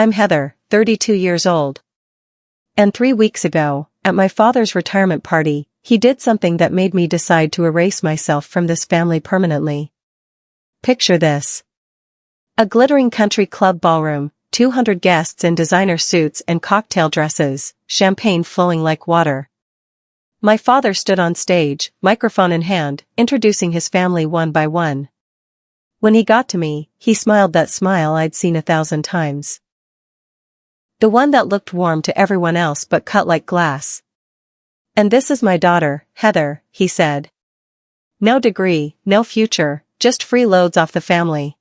I'm Heather, 32 years old. And 3 weeks ago, at my father's retirement party, he did something that made me decide to erase myself from this family permanently. Picture this. A glittering country club ballroom, 200 guests in designer suits and cocktail dresses, champagne flowing like water. My father stood on stage, microphone in hand, introducing his family one by one. When he got to me, he smiled that smile I'd seen 1,000 times. The one that looked warm to everyone else but cut like glass. And this is my daughter, Heather, he said. No degree, no future, just free loads off the family.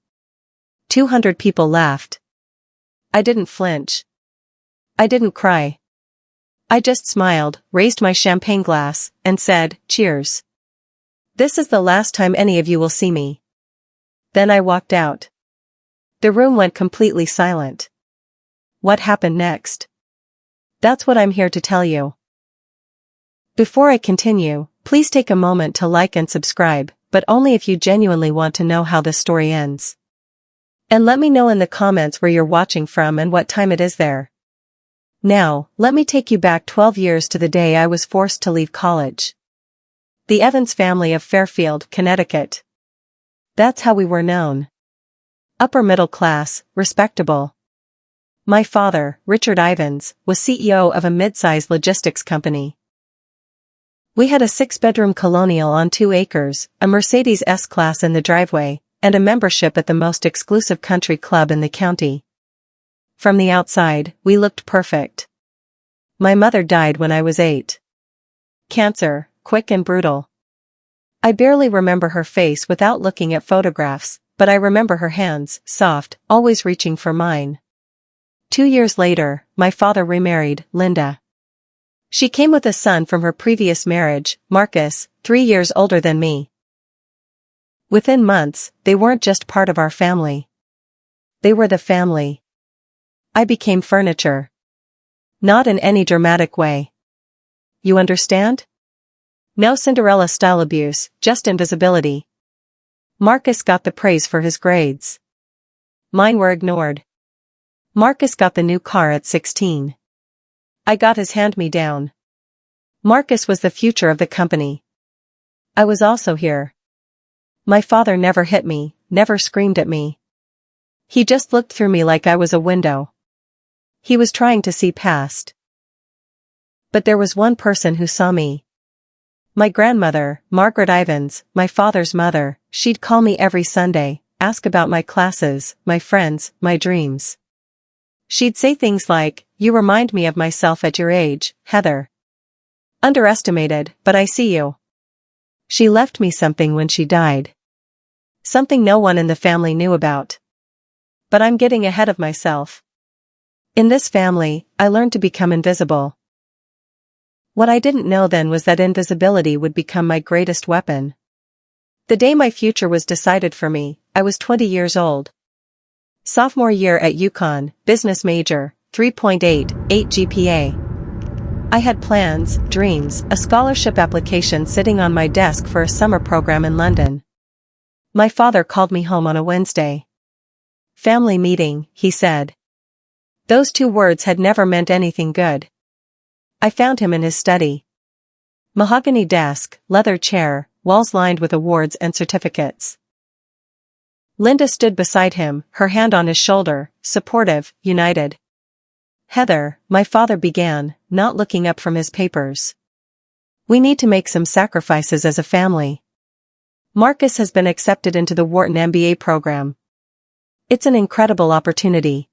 200 people laughed. I didn't flinch. I didn't cry. I just smiled, raised my champagne glass, and said, "Cheers. This is the last time any of you will see me." Then I walked out. The room went completely silent. What happened next? That's what I'm here to tell you. Before I continue, please take a moment to like and subscribe, but only if you genuinely want to know how this story ends. And let me know in the comments where you're watching from and what time it is there. Now, let me take you back 12 years to the day I was forced to leave college. The Evans family of Fairfield, Connecticut. That's how we were known. Upper middle class, respectable. My father, Richard Ivans, was CEO of a mid-sized logistics company. We had a 6-bedroom colonial on 2 acres, a Mercedes S-Class in the driveway, and a membership at the most exclusive country club in the county. From the outside, we looked perfect. My mother died when I was 8. Cancer, quick and brutal. I barely remember her face without looking at photographs, but I remember her hands, soft, always reaching for mine. 2 years later, my father remarried, Linda. She came with a son from her previous marriage, Marcus, 3 years older than me. Within months, they weren't just part of our family. They were the family. I became furniture. Not in any dramatic way. You understand? No Cinderella-style abuse, just invisibility. Marcus got the praise for his grades. Mine were ignored. Marcus got the new car at 16. I got his hand-me-down. Marcus was the future of the company. I was also here. My father never hit me, never screamed at me. He just looked through me like I was a window. He was trying to see past. But there was one person who saw me. My grandmother, Margaret Ivans, my father's mother. She'd call me every Sunday, ask about my classes, my friends, my dreams. She'd say things like, "You remind me of myself at your age, Heather. Underestimated, but I see you." She left me something when she died. Something no one in the family knew about. But I'm getting ahead of myself. In this family, I learned to become invisible. What I didn't know then was that invisibility would become my greatest weapon. The day my future was decided for me, I was 20 years old. Sophomore year at UConn, business major, 3.88 GPA. I had plans, dreams, a scholarship application sitting on my desk for a summer program in London. My father called me home on a Wednesday. Family meeting, he said. Those 2 words had never meant anything good. I found him in his study. Mahogany desk, leather chair, walls lined with awards and certificates. Linda stood beside him, her hand on his shoulder, supportive, united. "Heather," my father began, not looking up from his papers. "We need to make some sacrifices as a family. Marcus has been accepted into the Wharton MBA program. It's an incredible opportunity."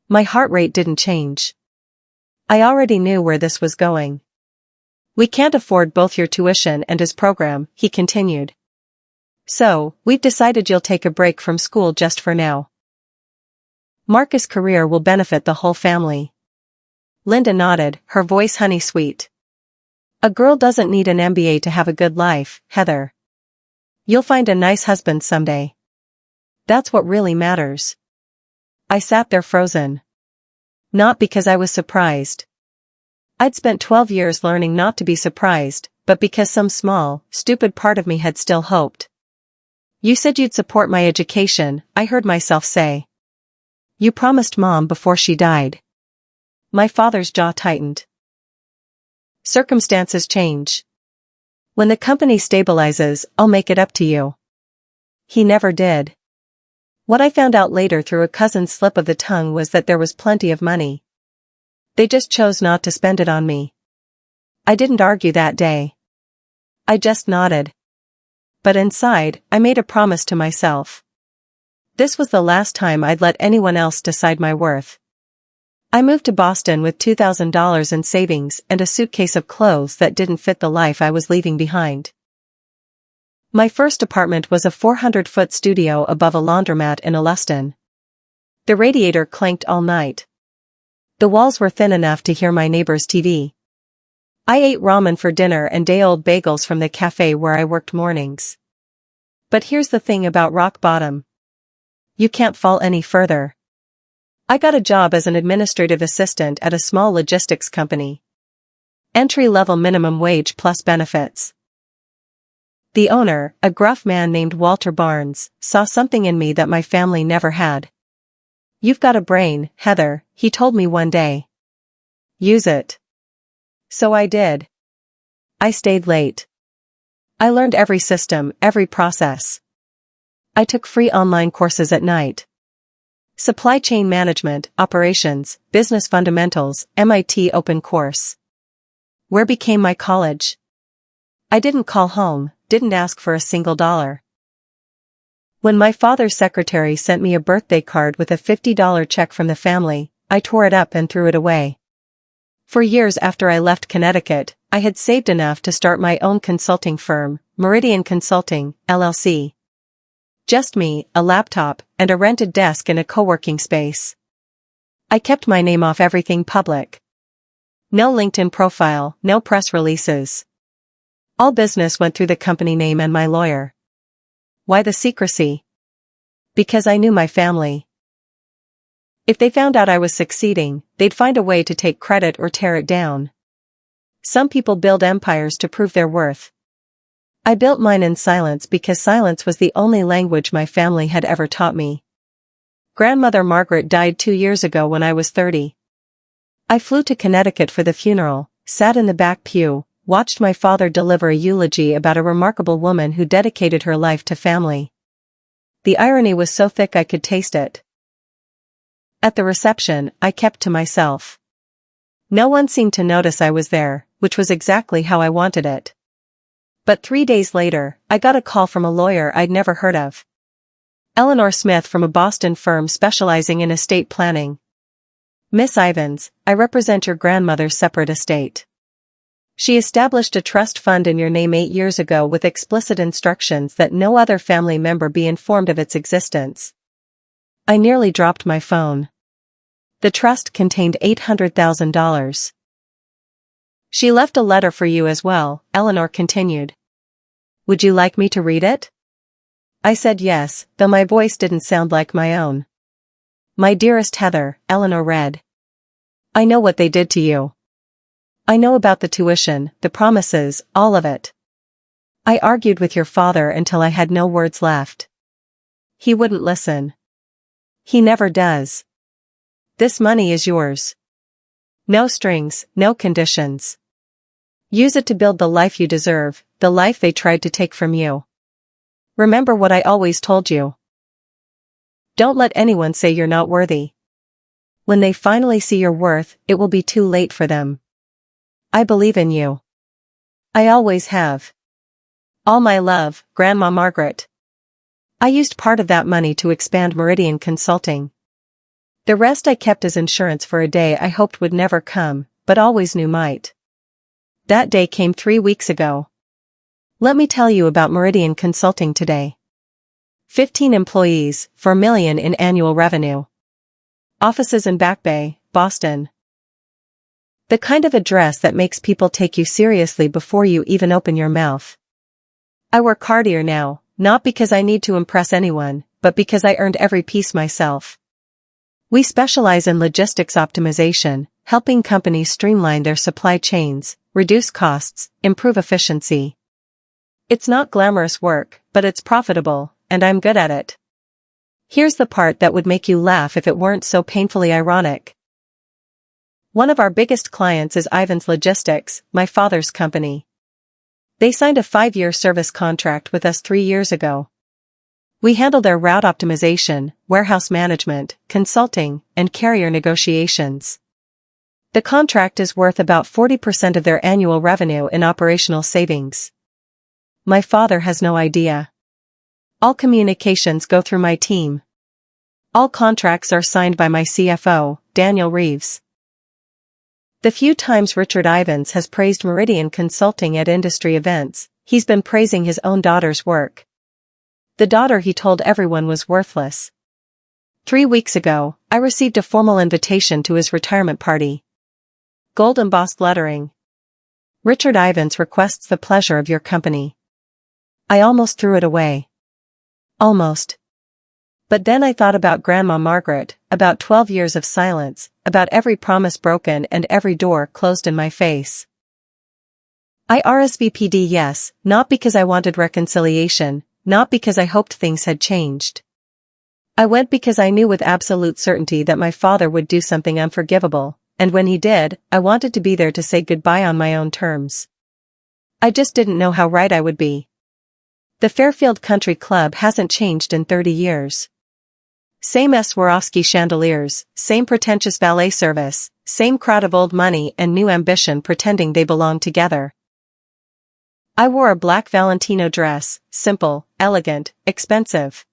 My heart rate didn't change. I already knew where this was going. "We can't afford both your tuition and his program," he continued. "So, we've decided you'll take a break from school just for now. Marcus' career will benefit the whole family." Linda nodded, her voice honey-sweet. "A girl doesn't need an MBA to have a good life, Heather. You'll find a nice husband someday. That's what really matters." I sat there frozen. Not because I was surprised. I'd spent 12 years learning not to be surprised, but because some small, stupid part of me had still hoped. "You said you'd support my education," I heard myself say. You promised Mom before she died. My father's jaw tightened. Circumstances change. When the company stabilizes, I'll make it up to you. He never did. What I found out later through a cousin's slip of the tongue was that there was plenty of money. They just chose not to spend it on me. I didn't argue that day. I just nodded. But inside, I made a promise to myself. This was the last time I'd let anyone else decide my worth. I moved to Boston with $2,000 in savings and a suitcase of clothes that didn't fit the life I was leaving behind. My first apartment was a 400-foot studio above a laundromat in Alluston. The radiator clanked all night. The walls were thin enough to hear my neighbor's TV. I ate ramen for dinner and day-old bagels from the cafe where I worked mornings. But here's the thing about rock bottom. You can't fall any further. I got a job as an administrative assistant at a small logistics company. Entry-level minimum wage plus benefits. The owner, a gruff man named Walter Barnes, saw something in me that my family never had. You've got a brain, Heather, he told me one day. Use it. So I did. I stayed late. I learned every system, every process. I took free online courses at night. Supply chain management, operations, business fundamentals, MIT open course. Where became my college? I didn't call home, didn't ask for a single dollar. When my father's secretary sent me a birthday card with a $50 check from the family, I tore it up and threw it away. For years after I left Connecticut, I had saved enough to start my own consulting firm, Meridian Consulting, LLC. Just me, a laptop, and a rented desk in a co-working space. I kept my name off everything public. No LinkedIn profile, no press releases. All business went through the company name and my lawyer. Why the secrecy? Because I knew my family. If they found out I was succeeding, they'd find a way to take credit or tear it down. Some people build empires to prove their worth. I built mine in silence because silence was the only language my family had ever taught me. Grandmother Margaret died 2 years ago when I was 30. I flew to Connecticut for the funeral, sat in the back pew, watched my father deliver a eulogy about a remarkable woman who dedicated her life to family. The irony was so thick I could taste it. At the reception, I kept to myself. No one seemed to notice I was there, which was exactly how I wanted it. But 3 days later, I got a call from a lawyer I'd never heard of. Eleanor Smith from a Boston firm specializing in estate planning. Miss Ivins, I represent your grandmother's separate estate. She established a trust fund in your name 8 years ago with explicit instructions that no other family member be informed of its existence. I nearly dropped my phone. The trust contained $800,000. She left a letter for you as well, Eleanor continued. Would you like me to read it? I said yes, though my voice didn't sound like my own. My dearest Heather, Eleanor read. I know what they did to you. I know about the tuition, the promises, all of it. I argued with your father until I had no words left. He wouldn't listen. He never does. This money is yours. No strings, no conditions. Use it to build the life you deserve, the life they tried to take from you. Remember what I always told you. Don't let anyone say you're not worthy. When they finally see your worth, it will be too late for them. I believe in you. I always have. All my love, Grandma Margaret. I used part of that money to expand Meridian Consulting. The rest I kept as insurance for a day I hoped would never come, but always knew might. That day came 3 weeks ago. Let me tell you about Meridian Consulting today. 15 employees, $4 million in annual revenue. Offices in Back Bay, Boston. The kind of address that makes people take you seriously before you even open your mouth. I work harder now, not because I need to impress anyone, but because I earned every piece myself. We specialize in logistics optimization, helping companies streamline their supply chains, reduce costs, improve efficiency. It's not glamorous work, but it's profitable, and I'm good at it. Here's the part that would make you laugh if it weren't so painfully ironic. One of our biggest clients is Ivan's Logistics, my father's company. They signed a 5-year service contract with us 3 years ago. We handle their route optimization, warehouse management, consulting, and carrier negotiations. The contract is worth about 40% of their annual revenue in operational savings. My father has no idea. All communications go through my team. All contracts are signed by my CFO, Daniel Reeves. The few times Richard Ivans has praised Meridian Consulting at industry events, he's been praising his own daughter's work. The daughter he told everyone was worthless. 3 weeks ago, I received a formal invitation to his retirement party. Gold embossed lettering. Richard Ivans requests the pleasure of your company. I almost threw it away. Almost. But then I thought about Grandma Margaret, about 12 years of silence, about every promise broken and every door closed in my face. I RSVP'd yes, not because I wanted reconciliation, not because I hoped things had changed. I went because I knew with absolute certainty that my father would do something unforgivable, and when he did, I wanted to be there to say goodbye on my own terms. I just didn't know how right I would be. The Fairfield Country Club hasn't changed in 30 years. Same Swarovski chandeliers, same pretentious valet service, same crowd of old money and new ambition pretending they belong together. I wore a black Valentino dress, simple, elegant, expensive.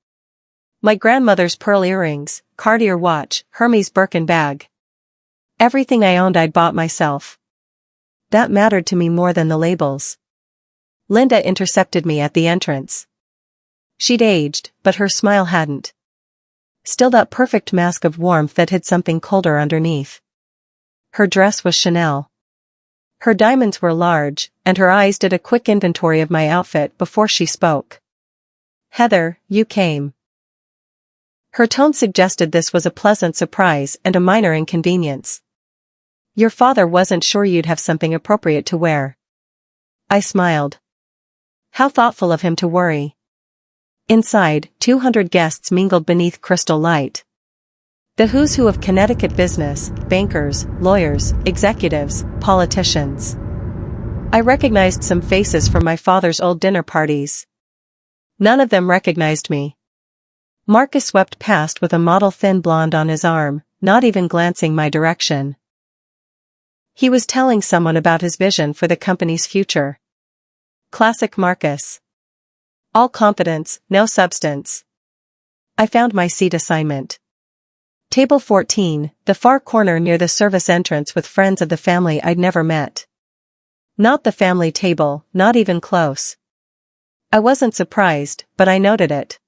My grandmother's pearl earrings, Cartier watch, Hermes Birkin bag. Everything I owned I'd bought myself. That mattered to me more than the labels. Linda intercepted me at the entrance. She'd aged, but her smile hadn't. Still that perfect mask of warmth that hid something colder underneath. Her dress was Chanel. Her diamonds were large, and her eyes did a quick inventory of my outfit before she spoke. Heather, you came. Her tone suggested this was a pleasant surprise and a minor inconvenience. Your father wasn't sure you'd have something appropriate to wear. I smiled. How thoughtful of him to worry. Inside, 200 guests mingled beneath crystal light. The who's who of Connecticut business, bankers, lawyers, executives, politicians. I recognized some faces from my father's old dinner parties. None of them recognized me. Marcus swept past with a model thin blonde on his arm, not even glancing my direction. He was telling someone about his vision for the company's future. Classic Marcus. All confidence, no substance. I found my seat assignment. Table 14, the far corner near the service entrance with friends of the family I'd never met. Not the family table, not even close. I wasn't surprised, but I noted it.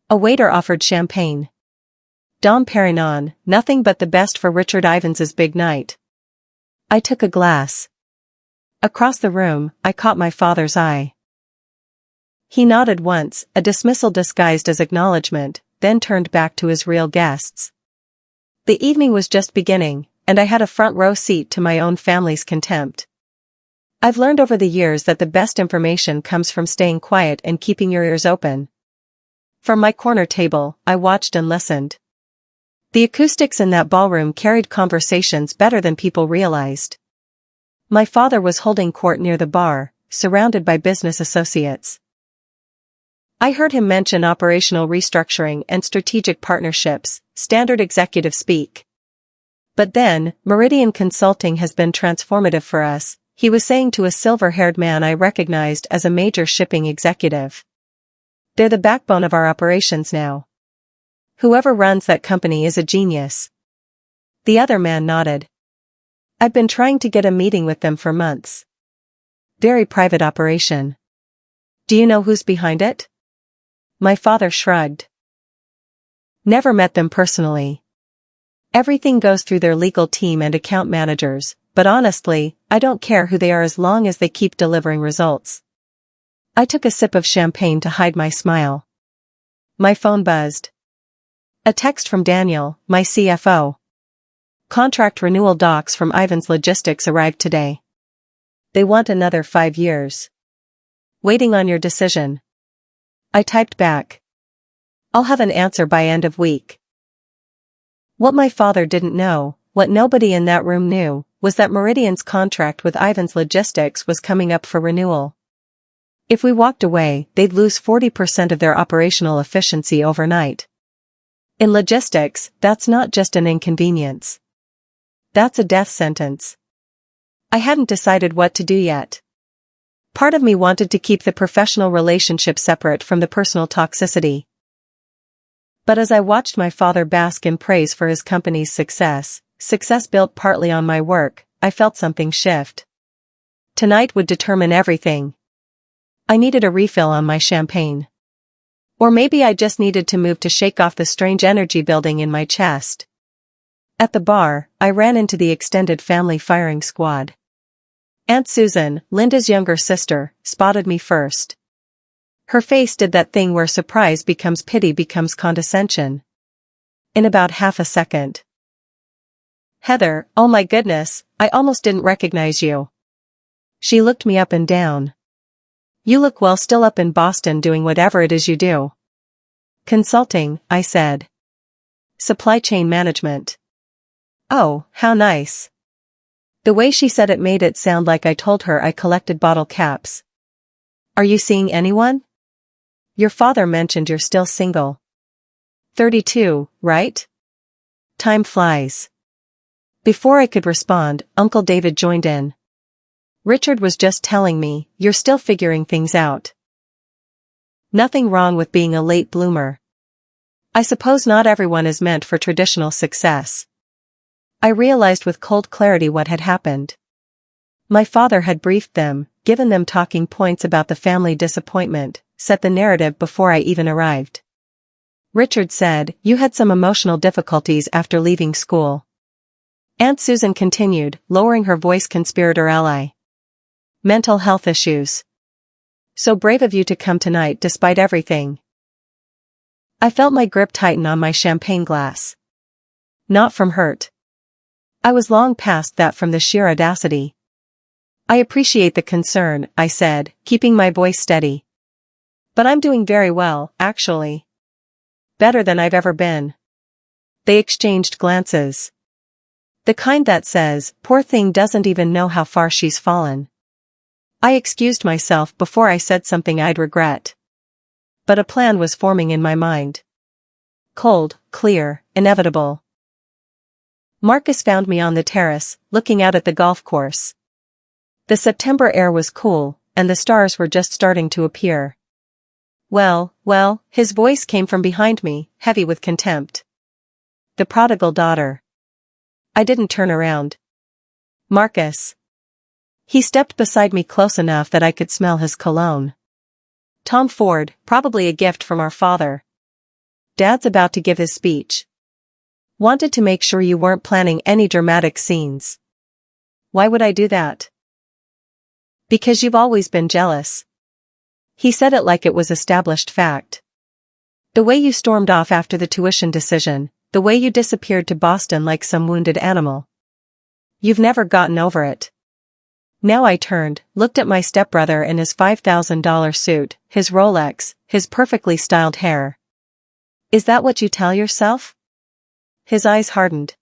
A waiter offered champagne. Dom Perignon, nothing but the best for Richard Ivans's big night. I took a glass. Across the room, I caught my father's eye. He nodded once, a dismissal disguised as acknowledgement, then turned back to his real guests. The evening was just beginning, and I had a front row seat to my own family's contempt. I've learned over the years that the best information comes from staying quiet and keeping your ears open. From my corner table, I watched and listened. The acoustics in that ballroom carried conversations better than people realized. My father was holding court near the bar, surrounded by business associates. I heard him mention operational restructuring and strategic partnerships, standard executive speak. But then, Meridian Consulting has been transformative for us, he was saying to a silver-haired man I recognized as a major shipping executive. They're the backbone of our operations now. Whoever runs that company is a genius. The other man nodded. I've been trying to get a meeting with them for months. Very private operation. Do you know who's behind it? My father shrugged. Never met them personally. Everything goes through their legal team and account managers, but honestly, I don't care who they are as long as they keep delivering results. I took a sip of champagne to hide my smile. My phone buzzed. A text from Daniel, my CFO. Contract renewal docs from Ivan's Logistics arrived today. They want another 5 years. Waiting on your decision. I typed back. I'll have an answer by end of week. What my father didn't know, what nobody in that room knew, was that Meridian's contract with Ivan's Logistics was coming up for renewal. If we walked away, they'd lose 40% of their operational efficiency overnight. In logistics, that's not just an inconvenience. That's a death sentence. I hadn't decided what to do yet. Part of me wanted to keep the professional relationship separate from the personal toxicity. But as I watched my father bask in praise for his company's success built partly on my work, I felt something shift. Tonight would determine everything. I needed a refill on my champagne. Or maybe I just needed to move to shake off the strange energy building in my chest. At the bar, I ran into the extended family firing squad. Aunt Susan, Linda's younger sister, spotted me first. Her face did that thing where surprise becomes pity becomes condescension. In about half a second. Heather, oh my goodness, I almost didn't recognize you. She looked me up and down. You look well still up in Boston doing whatever it is you do. Consulting, I said. Supply chain management. Oh, how nice. The way she said it made it sound like I told her I collected bottle caps. Are you seeing anyone? Your father mentioned you're still single. 32, right? Time flies. Before I could respond, Uncle David joined in. Richard was just telling me, you're still figuring things out. Nothing wrong with being a late bloomer. I suppose not everyone is meant for traditional success. I realized with cold clarity what had happened. My father had briefed them, given them talking points about the family disappointment, set the narrative before I even arrived. Richard said, you had some emotional difficulties after leaving school. Aunt Susan continued, lowering her voice, conspirator ally. Mental health issues. So brave of you to come tonight despite everything. I felt my grip tighten on my champagne glass. Not from hurt. I was long past that from the sheer audacity. I appreciate the concern, I said, keeping my voice steady. But I'm doing very well, actually. Better than I've ever been. They exchanged glances. The kind that says, poor thing doesn't even know how far she's fallen. I excused myself before I said something I'd regret. But a plan was forming in my mind. Cold, clear, inevitable. Marcus found me on the terrace, looking out at the golf course. The September air was cool, and the stars were just starting to appear. Well, his voice came from behind me, heavy with contempt. The prodigal daughter. I didn't turn around. Marcus. He stepped beside me close enough that I could smell his cologne. Tom Ford, probably a gift from our father. Dad's about to give his speech. Wanted to make sure you weren't planning any dramatic scenes. Why would I do that? Because you've always been jealous. He said it like it was established fact. The way you stormed off after the tuition decision, the way you disappeared to Boston like some wounded animal. You've never gotten over it. Now I turned, looked at my stepbrother in his $5,000 suit, his Rolex, his perfectly styled hair. Is that what you tell yourself? His eyes hardened.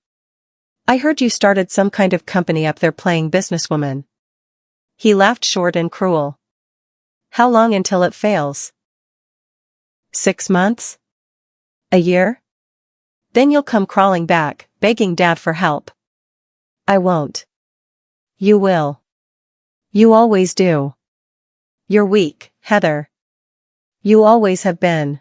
I heard you started some kind of company up there playing businesswoman. He laughed short and cruel. How long until it fails? 6 months? A year? Then you'll come crawling back, begging Dad for help. I won't. You will. You always do. You're weak, Heather. You always have been.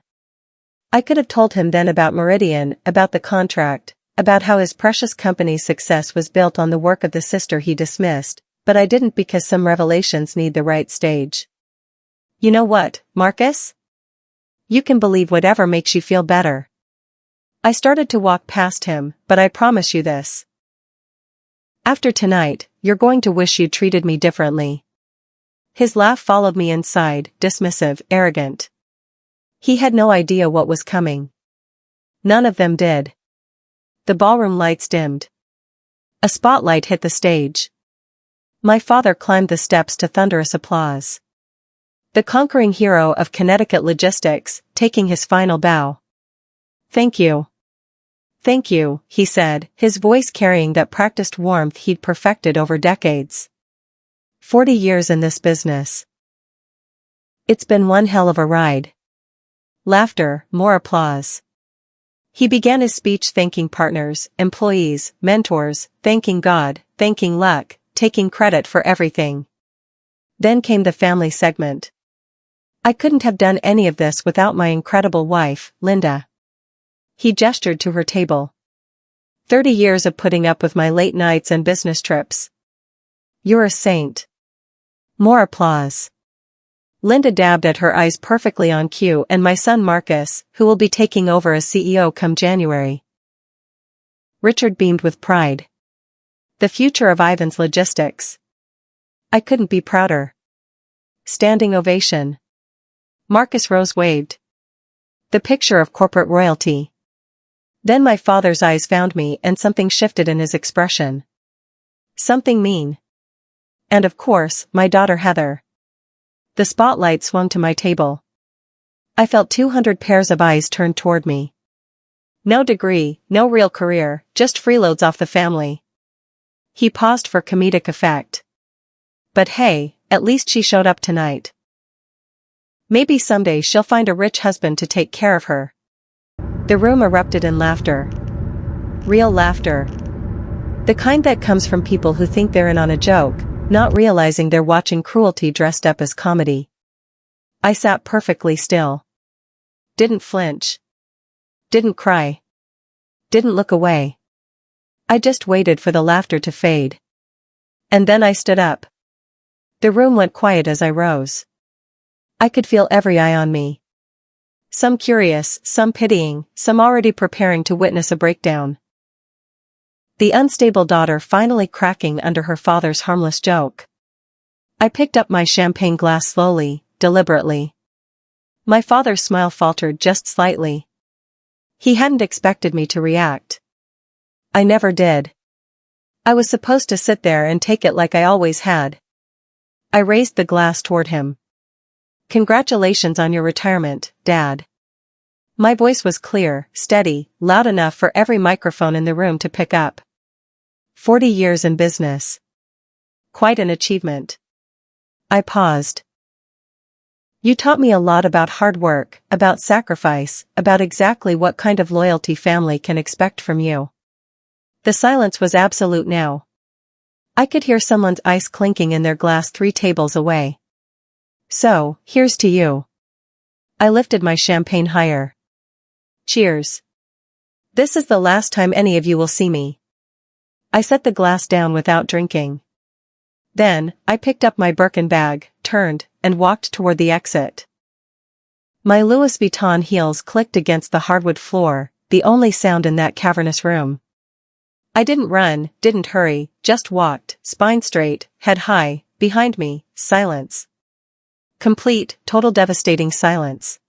I could have told him then about Meridian, about the contract, about how his precious company's success was built on the work of the sister he dismissed, but I didn't because some revelations need the right stage. You know what, Marcus? You can believe whatever makes you feel better. I started to walk past him, but I promise you this. After tonight, you're going to wish you'd treated me differently. His laugh followed me inside, dismissive, arrogant. He had no idea what was coming. None of them did. The ballroom lights dimmed. A spotlight hit the stage. My father climbed the steps to thunderous applause. The conquering hero of Connecticut logistics, taking his final bow. Thank you. Thank you, he said, his voice carrying that practiced warmth he'd perfected over decades. 40 years in this business. It's been one hell of a ride. Laughter, more applause. He began his speech thanking partners, employees, mentors, thanking God, thanking luck, taking credit for everything. Then came the family segment. I couldn't have done any of this without my incredible wife, Linda. He gestured to her table. 30 years of putting up with my late nights and business trips. You're a saint. More applause. Linda dabbed at her eyes perfectly on cue, and my son Marcus, who will be taking over as CEO come January. Richard beamed with pride. The future of Ivan's logistics. I couldn't be prouder. Standing ovation. Marcus Rose waved. The picture of corporate royalty. Then my father's eyes found me, and something shifted in his expression. Something mean. And of course, my daughter Heather. The spotlight swung to my table. I felt 200 pairs of eyes turned toward me. No degree, no real career, just freeloads off the family. He paused for comedic effect. But hey, at least she showed up tonight. Maybe someday she'll find a rich husband to take care of her. The room erupted in laughter. Real laughter. The kind that comes from people who think they're in on a joke, not realizing they're watching cruelty dressed up as comedy. I sat perfectly still. Didn't flinch. Didn't cry. Didn't look away. I just waited for the laughter to fade. And then I stood up. The room went quiet as I rose. I could feel every eye on me. Some curious, some pitying, some already preparing to witness a breakdown. The unstable daughter finally cracking under her father's harmless joke. I picked up my champagne glass slowly, deliberately. My father's smile faltered just slightly. He hadn't expected me to react. I never did. I was supposed to sit there and take it like I always had. I raised the glass toward him. Congratulations on your retirement, Dad. My voice was clear, steady, loud enough for every microphone in the room to pick up. 40 years in business. Quite an achievement. I paused. You taught me a lot about hard work, about sacrifice, about exactly what kind of loyalty family can expect from you. The silence was absolute now. I could hear someone's ice clinking in their glass 3 tables away. So, here's to you. I lifted my champagne higher. Cheers. This is the last time any of you will see me. I set the glass down without drinking. Then, I picked up my Birkin bag, turned, and walked toward the exit. My Louis Vuitton heels clicked against the hardwood floor, the only sound in that cavernous room. I didn't run, didn't hurry, just walked, spine straight, head high, behind me, silence. Complete, total devastating silence.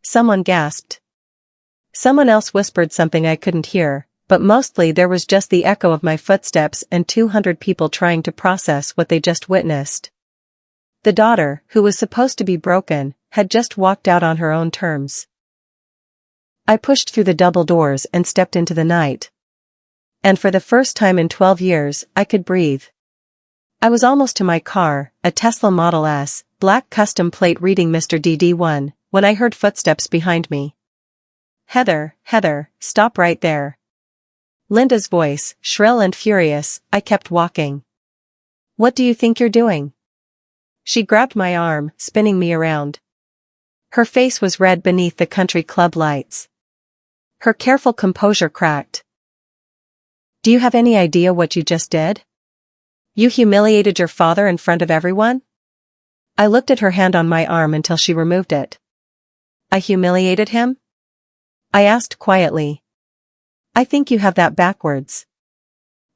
Someone gasped. Someone else whispered something I couldn't hear, but mostly there was just the echo of my footsteps and 200 people trying to process what they just witnessed. The daughter, who was supposed to be broken, had just walked out on her own terms. I pushed through the double doors and stepped into the night. And for the first time in 12 years, I could breathe. I was almost to my car, a Tesla Model S, black custom plate reading Mr. DD1, when I heard footsteps behind me. Heather, stop right there. Linda's voice, shrill and furious. I kept walking. What do you think you're doing? She grabbed my arm, spinning me around. Her face was red beneath the country club lights. Her careful composure cracked. Do you have any idea what you just did? You humiliated your father in front of everyone? I looked at her hand on my arm until she removed it. I humiliated him? I asked quietly. I think you have that backwards.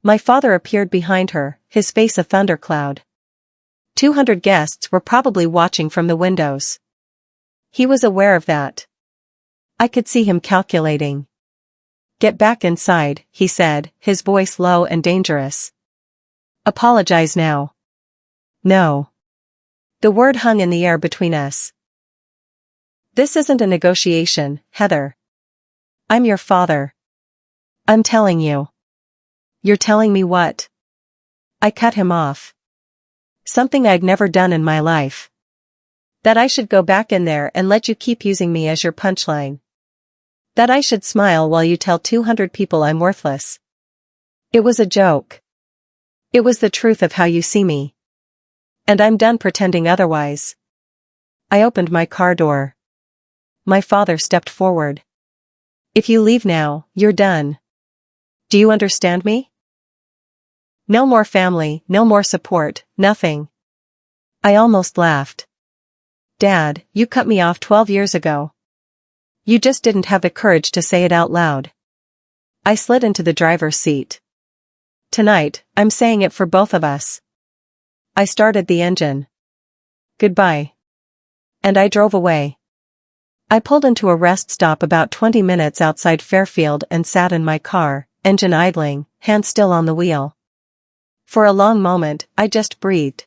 My father appeared behind her, his face a thundercloud. 200 guests were probably watching from the windows. He was aware of that. I could see him calculating. Get back inside, he said, his voice low and dangerous. Apologize now. No. The word hung in the air between us. This isn't a negotiation, Heather. I'm your father. I'm telling you. You're telling me what? I cut him off. Something I'd never done in my life. That I should go back in there and let you keep using me as your punchline. That I should smile while you tell 200 people I'm worthless. It was a joke. It was the truth of how you see me. And I'm done pretending otherwise. I opened my car door. My father stepped forward. If you leave now, you're done. Do you understand me? No more family, no more support, nothing. I almost laughed. Dad, you cut me off 12 years ago. You just didn't have the courage to say it out loud. I slid into the driver's seat. Tonight, I'm saying it for both of us. I started the engine. Goodbye. And I drove away. I pulled into a rest stop about 20 minutes outside Fairfield and sat in my car, engine idling, hands still on the wheel. For a long moment, I just breathed.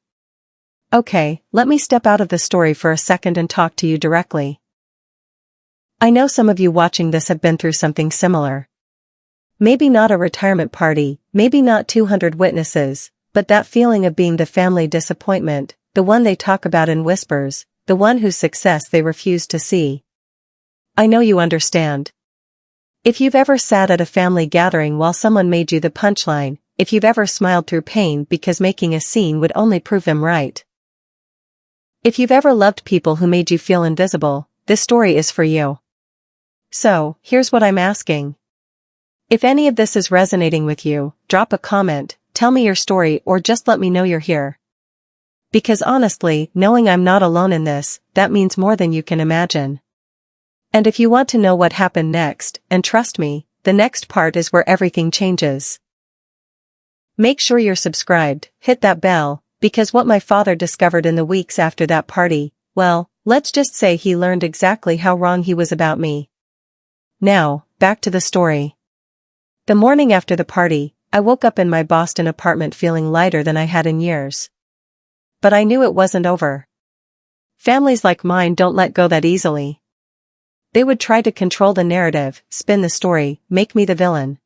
Okay, let me step out of the story for a second and talk to you directly. I know some of you watching this have been through something similar. Maybe not a retirement party, maybe not 200 witnesses, but that feeling of being the family disappointment, the one they talk about in whispers, the one whose success they refuse to see. I know you understand. If you've ever sat at a family gathering while someone made you the punchline, if you've ever smiled through pain because making a scene would only prove them right. If you've ever loved people who made you feel invisible, this story is for you. So, here's what I'm asking. If any of this is resonating with you, drop a comment, tell me your story, or just let me know you're here. Because honestly, knowing I'm not alone in this, that means more than you can imagine. And if you want to know what happened next, and trust me, the next part is where everything changes. Make sure you're subscribed, hit that bell, because what my father discovered in the weeks after that party, well, let's just say he learned exactly how wrong he was about me. Now, back to the story. The morning after the party, I woke up in my Boston apartment feeling lighter than I had in years. But I knew it wasn't over. Families like mine don't let go that easily. They would try to control the narrative, spin the story, make me the villain.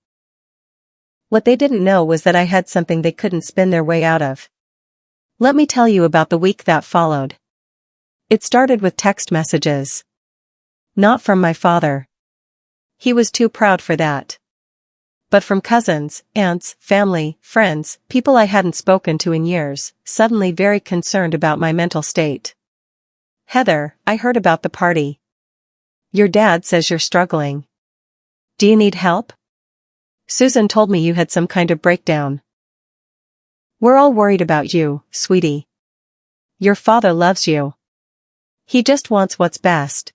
What they didn't know was that I had something they couldn't spin their way out of. Let me tell you about the week that followed. It started with text messages. Not from my father. He was too proud for that. But from cousins, aunts, family, friends, people I hadn't spoken to in years, suddenly very concerned about my mental state. Heather, I heard about the party. Your dad says you're struggling. Do you need help? Susan told me you had some kind of breakdown. We're all worried about you, sweetie. Your father loves you. He just wants what's best.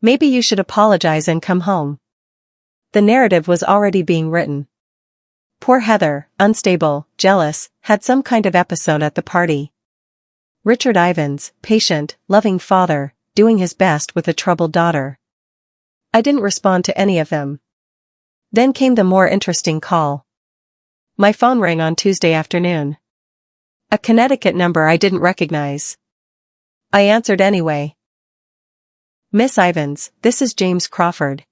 Maybe you should apologize and come home. The narrative was already being written. Poor Heather, unstable, jealous, had some kind of episode at the party. Richard Ivins, patient, loving father, doing his best with a troubled daughter. I didn't respond to any of them. Then came the more interesting call. My phone rang on Tuesday afternoon. A Connecticut number I didn't recognize. I answered anyway. Miss Ivins, this is James Crawford.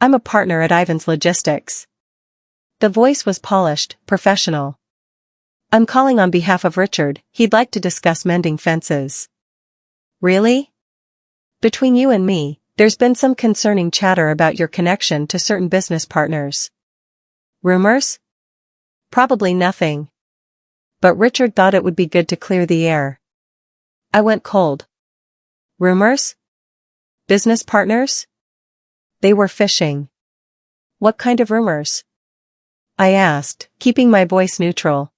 I'm a partner at Ivins Logistics. The voice was polished, professional. I'm calling on behalf of Richard, he'd like to discuss mending fences. Really? Between you and me, there's been some concerning chatter about your connection to certain business partners. Rumors? Probably nothing. But Richard thought it would be good to clear the air. I went cold. Rumors? Business partners? They were fishing. What kind of rumors? I asked, keeping my voice neutral.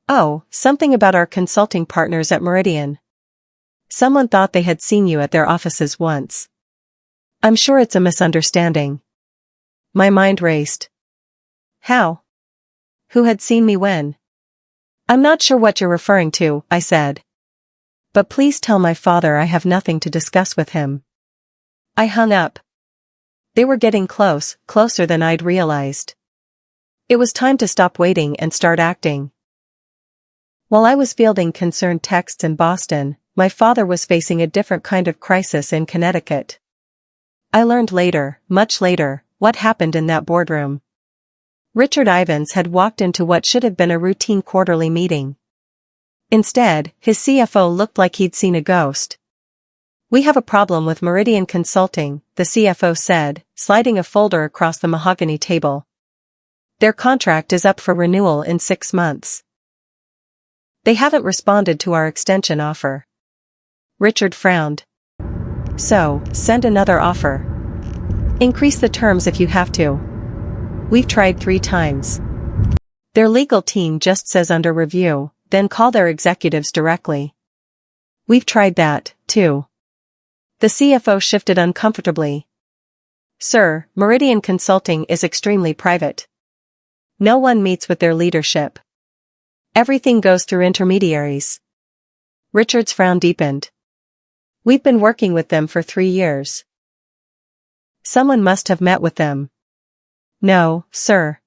Oh, something about our consulting partners at Meridian. Someone thought they had seen you at their offices once. I'm sure it's a misunderstanding. My mind raced. How? Who had seen me when? I'm not sure what you're referring to, I said. But please tell my father I have nothing to discuss with him. I hung up. They were getting close, closer than I'd realized. It was time to stop waiting and start acting. While I was fielding concerned texts in Boston, my father was facing a different kind of crisis in Connecticut. I learned later, much later, what happened in that boardroom. Richard Ivins had walked into what should have been a routine quarterly meeting. Instead, his CFO looked like he'd seen a ghost. "We have a problem with Meridian Consulting," the CFO said, sliding a folder across the mahogany table. "Their contract is up for renewal in 6 months. They haven't responded to our extension offer." Richard frowned. "So, send another offer. Increase the terms if you have to. We've tried 3 times. Their legal team just says under review, then call their executives directly. We've tried that, too." The CFO shifted uncomfortably. "Sir, Meridian Consulting is extremely private. No one meets with their leadership. Everything goes through intermediaries." Richard's frown deepened. "We've been working with them for 3 years. Someone must have met with them." "No, sir.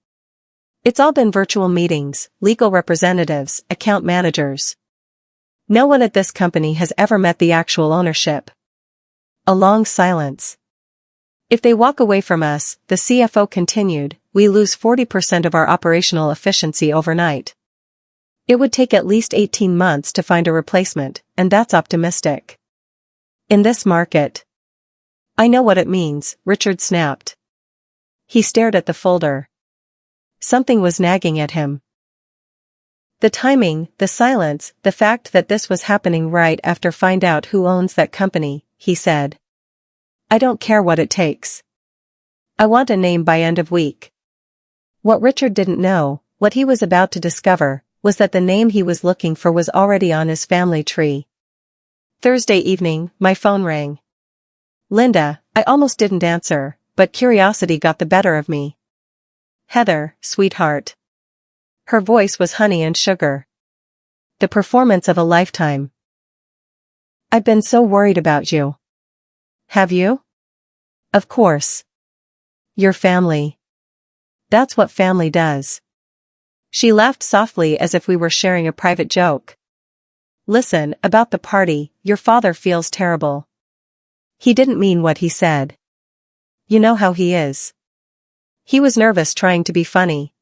It's all been virtual meetings, legal representatives, account managers. No one at this company has ever met the actual ownership." A long silence. "If they walk away from us," the CFO continued, "we lose 40% of our operational efficiency overnight. It would take at least 18 months to find a replacement, and that's optimistic. In this market." "I know what it means," Richard snapped. He stared at the folder. Something was nagging at him. The timing, the silence, the fact that this was happening right after find out who owns that company, he said. "I don't care what it takes. I want a name by end of week." What Richard didn't know, what he was about to discover, was that the name he was looking for was already on his family tree. Thursday evening, my phone rang. "Linda," I almost didn't answer, but curiosity got the better of me. "Heather, sweetheart." Her voice was honey and sugar. The performance of a lifetime. "I've been so worried about you." "Have you?" "Of course. Your family. That's what family does." She laughed softly as if we were sharing a private joke. "Listen, about the party, your father feels terrible. He didn't mean what he said. You know how he is. He was nervous trying to be funny.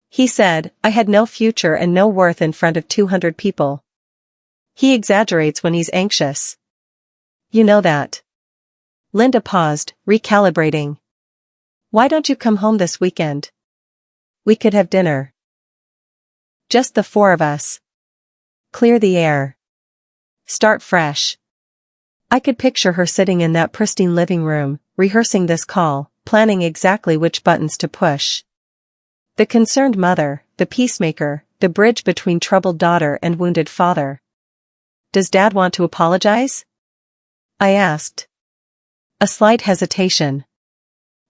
He said, I had no future and no worth in front of 200 people. He exaggerates when he's anxious. You know that." Linda paused, recalibrating. "Why don't you come home this weekend? We could have dinner. Just the 4 of us. Clear the air. Start fresh." I could picture her sitting in that pristine living room, rehearsing this call, planning exactly which buttons to push. The concerned mother, the peacemaker, the bridge between troubled daughter and wounded father. "Does Dad want to apologize?" I asked. A slight hesitation.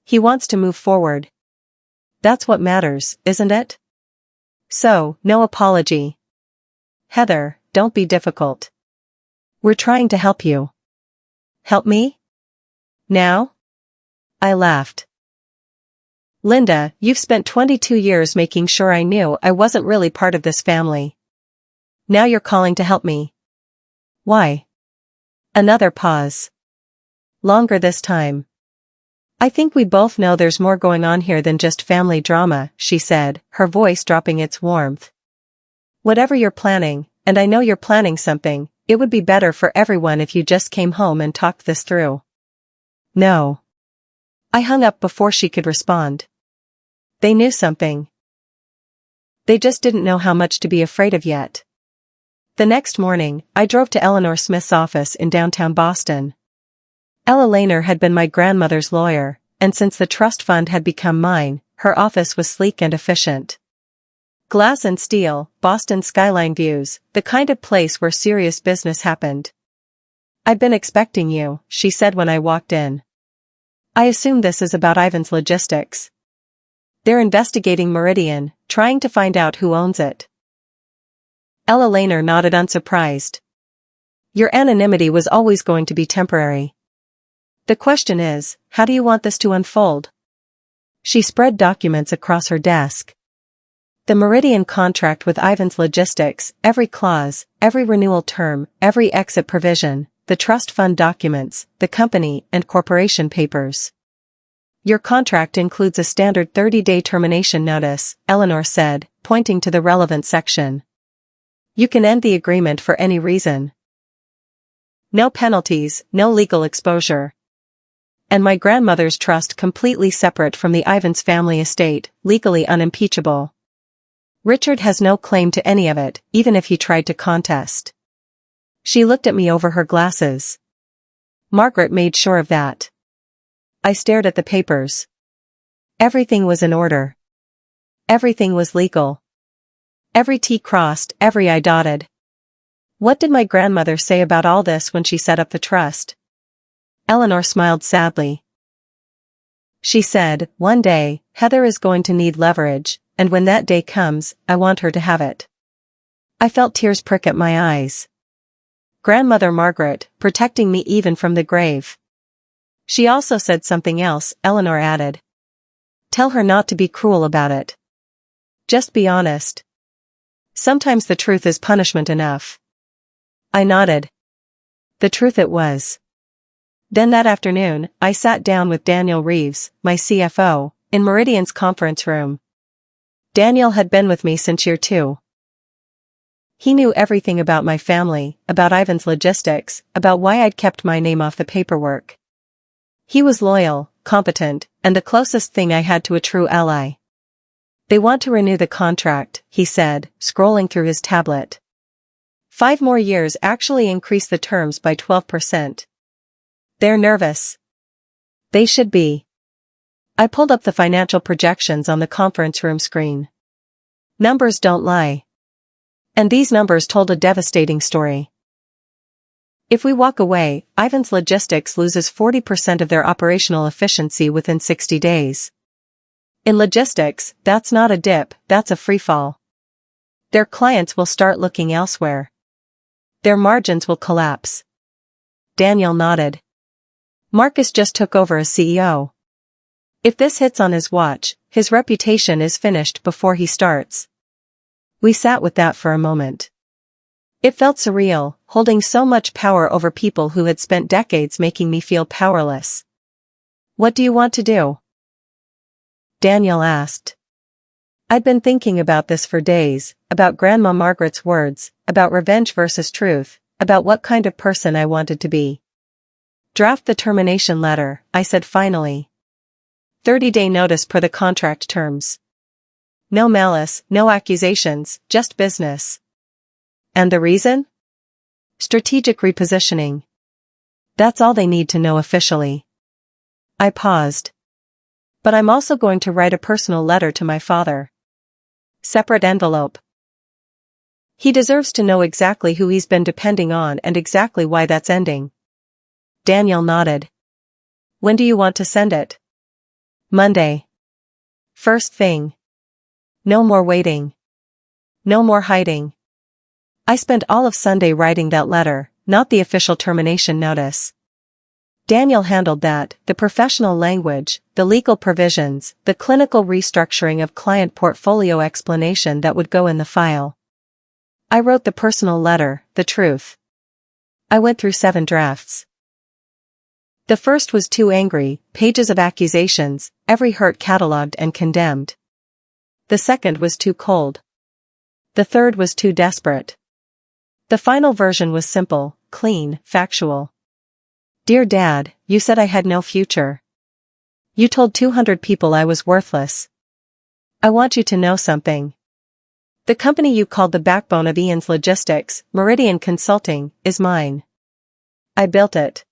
"He wants to move forward. That's what matters, isn't it? So, no apology." "Heather, don't be difficult. We're trying to help you." "Help me? Now?" I laughed. "Linda, you've spent 22 years making sure I knew I wasn't really part of this family. Now you're calling to help me. Why?" Another pause. Longer this time. "I think we both know there's more going on here than just family drama," she said, her voice dropping its warmth. "Whatever you're planning, and I know you're planning something, it would be better for everyone if you just came home and talked this through." "No." I hung up before she could respond. They knew something. They just didn't know how much to be afraid of yet. The next morning, I drove to Eleanor Smith's office in downtown Boston. Ella Lehner had been my grandmother's lawyer, and since the trust fund had become mine, her office was sleek and efficient. Glass and steel, Boston skyline views, the kind of place where serious business happened. "I've been expecting you," she said when I walked in. "I assume this is about Ivan's logistics." "They're investigating Meridian, trying to find out who owns it." Ella Lehner nodded unsurprised. "Your anonymity was always going to be temporary. The question is, how do you want this to unfold?" She spread documents across her desk. The Meridian contract with Ivan's Logistics, every clause, every renewal term, every exit provision, the trust fund documents, the company and corporation papers. Your contract includes a standard 30-day termination notice, Eleanor said, pointing to the relevant section. You can end the agreement for any reason. No penalties, no legal exposure. And my grandmother's trust completely separate from the Ivans family estate, legally unimpeachable. Richard has no claim to any of it, even if he tried to contest. She looked at me over her glasses. Margaret made sure of that. I stared at the papers. Everything was in order. Everything was legal. Every T crossed, every I dotted. What did my grandmother say about all this when she set up the trust? Eleanor smiled sadly. She said, "One day, Heather is going to need leverage, and when that day comes, I want her to have it." I felt tears prick at my eyes. Grandmother Margaret, protecting me even from the grave. She also said something else, Eleanor added. Tell her not to be cruel about it. Just be honest. Sometimes the truth is punishment enough. I nodded. The truth it was. Then that afternoon, I sat down with Daniel Reeves, my CFO, in Meridian's conference room. Daniel had been with me since year 2. He knew everything about my family, about Ivan's logistics, about why I'd kept my name off the paperwork. He was loyal, competent, and the closest thing I had to a true ally. They want to renew the contract, he said, scrolling through his tablet. 5 more years actually increase the terms by 12%. They're nervous. They should be. I pulled up the financial projections on the conference room screen. Numbers don't lie. And these numbers told a devastating story. If we walk away, Ivan's Logistics loses 40% of their operational efficiency within 60 days. In logistics, that's not a dip, that's a freefall. Their clients will start looking elsewhere. Their margins will collapse. Daniel nodded. Marcus just took over as CEO. If this hits on his watch, his reputation is finished before he starts. We sat with that for a moment. It felt surreal, holding so much power over people who had spent decades making me feel powerless. What do you want to do? Daniel asked. I'd been thinking about this for days, about Grandma Margaret's words, about revenge versus truth, about what kind of person I wanted to be. Draft the termination letter, I said finally. 30-day notice per the contract terms. No malice, no accusations, just business. And the reason? Strategic repositioning. That's all they need to know officially. I paused. But I'm also going to write a personal letter to my father. Separate envelope. He deserves to know exactly who he's been depending on and exactly why that's ending. Daniel nodded. When do you want to send it? Monday. First thing. No more waiting. No more hiding. I spent all of Sunday writing that letter, not the official termination notice. Daniel handled that, the professional language, the legal provisions, the clinical restructuring of client portfolio explanation that would go in the file. I wrote the personal letter, the truth. I went through 7 drafts. The first was too angry, pages of accusations, every hurt catalogued and condemned. The second was too cold. The third was too desperate. The final version was simple, clean, factual. Dear Dad, you said I had no future. You told 200 people I was worthless. I want you to know something. The company you called the backbone of Ian's Logistics, Meridian Consulting, is mine. I built it.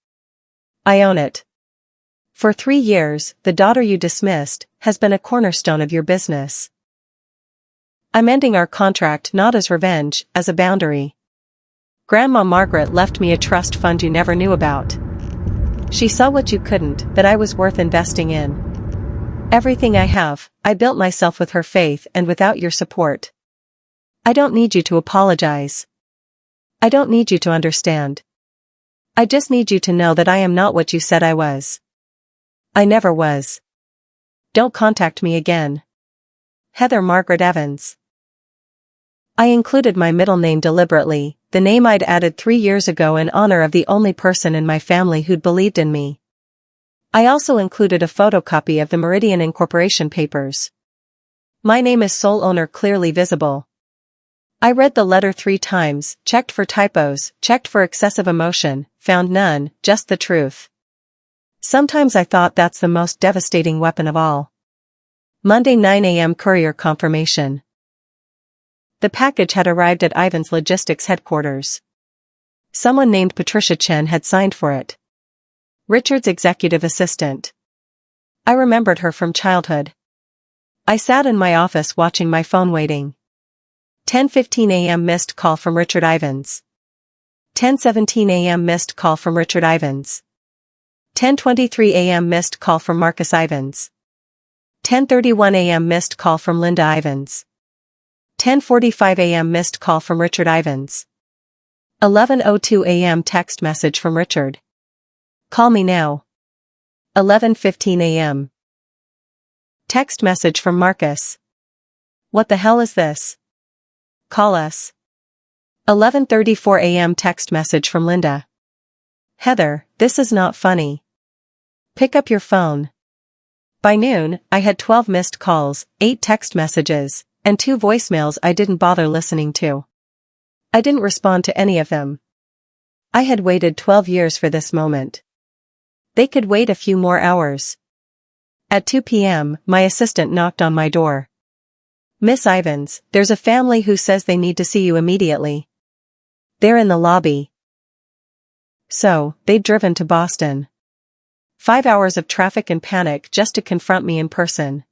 I own it. For 3 years, the daughter you dismissed has been a cornerstone of your business. I'm ending our contract not as revenge, as a boundary. Grandma Margaret left me a trust fund you never knew about. She saw what you couldn't, that I was worth investing in. Everything I have, I built myself with her faith and without your support. I don't need you to apologize. I don't need you to understand. I just need you to know that I am not what you said I was. I never was. Don't contact me again. Heather Margaret Evans. I included my middle name deliberately, the name I'd added 3 years ago in honor of the only person in my family who'd believed in me. I also included a photocopy of the Meridian Incorporation papers. My name is sole owner clearly visible. I read the letter 3 times, checked for typos, checked for excessive emotion, found none, just the truth. Sometimes I thought that's the most devastating weapon of all. Monday 9 a.m. courier confirmation. The package had arrived at Ivan's logistics headquarters. Someone named Patricia Chen had signed for it. Richard's executive assistant. I remembered her from childhood. I sat in my office watching my phone waiting. 10:15 a.m. missed call from Richard Ivans. 10:17 a.m. missed call from Richard Ivans. 10:23 a.m. missed call from Marcus Ivans. 10:31 a.m. missed call from Linda Ivans. 10:45 a.m. missed call from Richard Ivans. 11:02 a.m. text message from Richard. Call me now. 11:15 a.m. Text message from Marcus. What the hell is this? Call us. 11:34 a.m. text message from Linda. Heather, this is not funny. Pick up your phone. By noon, I had 12 missed calls, 8 text messages, and 2 voicemails I didn't bother listening to. I didn't respond to any of them. I had waited 12 years for this moment. They could wait a few more hours. At 2 p.m., my assistant knocked on my door. Miss Ivans, there's a family who says they need to see you immediately. They're in the lobby. So, they'd driven to Boston. 5 hours of traffic and panic just to confront me in person.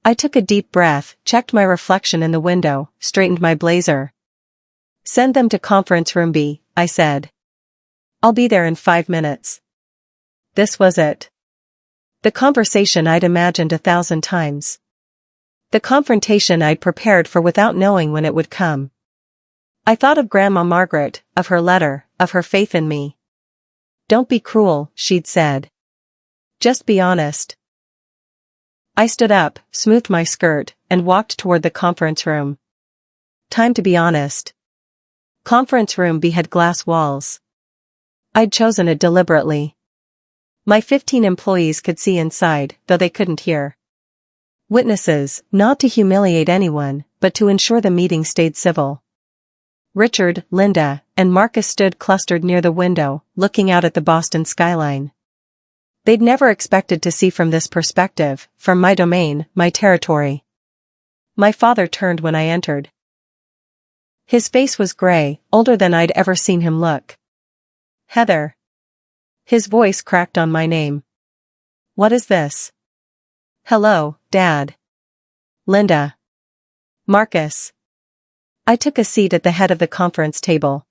I took a deep breath, checked my reflection in the window, straightened my blazer. Send them to conference room B, I said. I'll be there in 5 minutes. This was it. The conversation I'd imagined 1,000 times. The confrontation I'd prepared for without knowing when it would come. I thought of Grandma Margaret, of her letter, of her faith in me. Don't be cruel, she'd said. Just be honest. I stood up, smoothed my skirt, and walked toward the conference room. Time to be honest. Conference room B had glass walls. I'd chosen it deliberately. My 15 employees could see inside, though they couldn't hear. Witnesses, not to humiliate anyone, but to ensure the meeting stayed civil. Richard, Linda, and Marcus stood clustered near the window, looking out at the Boston skyline. They'd never expected to see from this perspective, from my domain, my territory. My father turned when I entered. His face was gray, older than I'd ever seen him look. Heather. His voice cracked on my name. What is this? Hello, Dad. Linda. Marcus. I took a seat at the head of the conference table.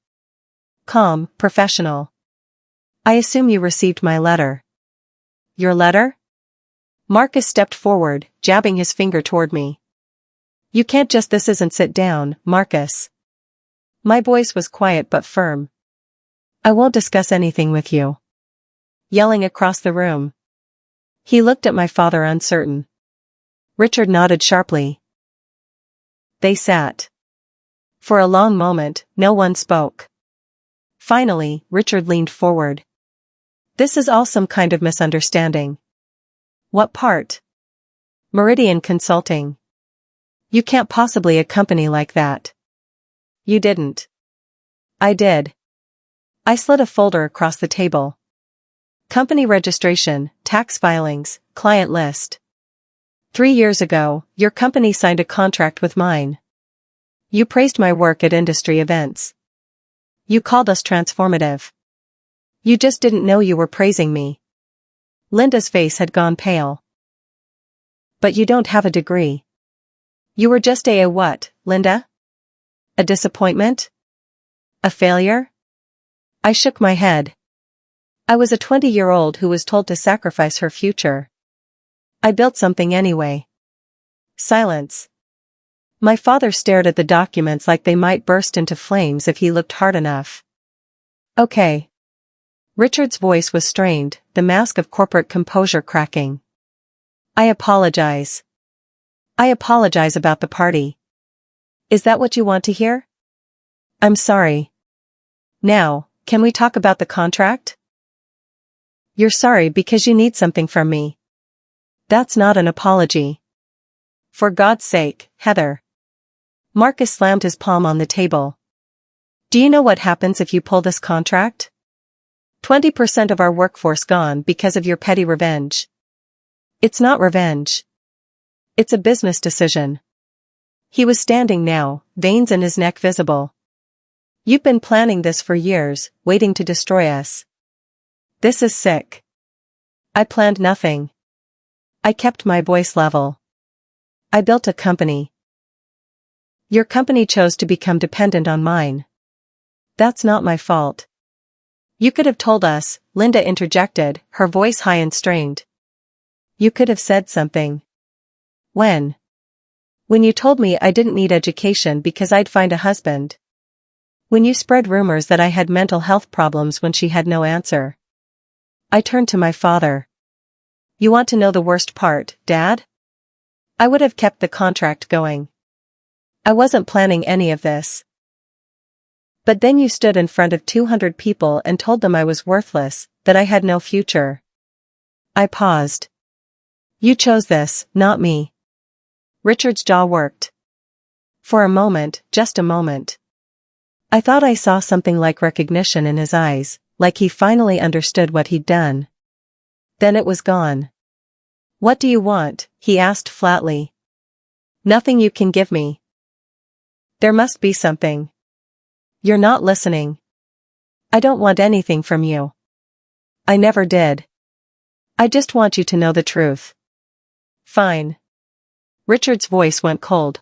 Calm, professional. I assume you received my letter. Your letter? Marcus stepped forward, jabbing his finger toward me. You can't just this isn't sit down, Marcus. My voice was quiet but firm. I won't discuss anything with you. Yelling across the room. He looked at my father uncertain. Richard nodded sharply. They sat. For a long moment, no one spoke. Finally, Richard leaned forward. This is all some kind of misunderstanding. What part? Meridian Consulting. You can't possibly a company like that. You didn't. I did. I slid a folder across the table. Company registration, tax filings, client list. 3 years ago, your company signed a contract with mine. You praised my work at industry events. You called us transformative. You just didn't know you were praising me. Linda's face had gone pale. But you don't have a degree. You were just a what, Linda? A disappointment? A failure? I shook my head. I was a 20-year-old who was told to sacrifice her future. I built something anyway. Silence. My father stared at the documents like they might burst into flames if he looked hard enough. Okay. Richard's voice was strained, the mask of corporate composure cracking. I apologize. I apologize about the party. Is that what you want to hear? I'm sorry. Now, can we talk about the contract? You're sorry because you need something from me. That's not an apology. For God's sake, Heather. Marcus slammed his palm on the table. Do you know what happens if you pull this contract? 20% of our workforce gone because of your petty revenge. It's not revenge. It's a business decision. He was standing now, veins in his neck visible. You've been planning this for years, waiting to destroy us. This is sick. I planned nothing. I kept my voice level. I built a company. Your company chose to become dependent on mine. That's not my fault. You could have told us, Linda interjected, her voice high and strained. You could have said something. When? When you told me I didn't need education because I'd find a husband. When you spread rumors that I had mental health problems when she had no answer. I turned to my father. You want to know the worst part, Dad? I would have kept the contract going. I wasn't planning any of this. But then you stood in front of 200 people and told them I was worthless, that I had no future. I paused. You chose this, not me. Richard's jaw worked. For a moment, just a moment. I thought I saw something like recognition in his eyes, like he finally understood what he'd done. Then it was gone. What do you want? He asked flatly. Nothing you can give me. There must be something. You're not listening. I don't want anything from you. I never did. I just want you to know the truth. Fine. Richard's voice went cold.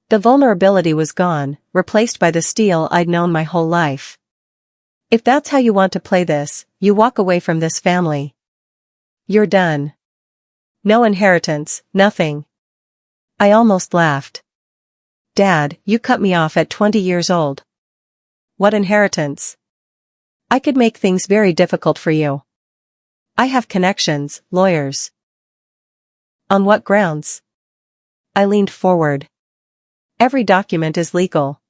The vulnerability was gone, replaced by the steel I'd known my whole life. If that's how you want to play this, you walk away from this family. You're done. No inheritance, nothing. I almost laughed. Dad, you cut me off at 20 years old. What inheritance? I could make things very difficult for you. I have connections, lawyers. On what grounds? I leaned forward. Every document is legal.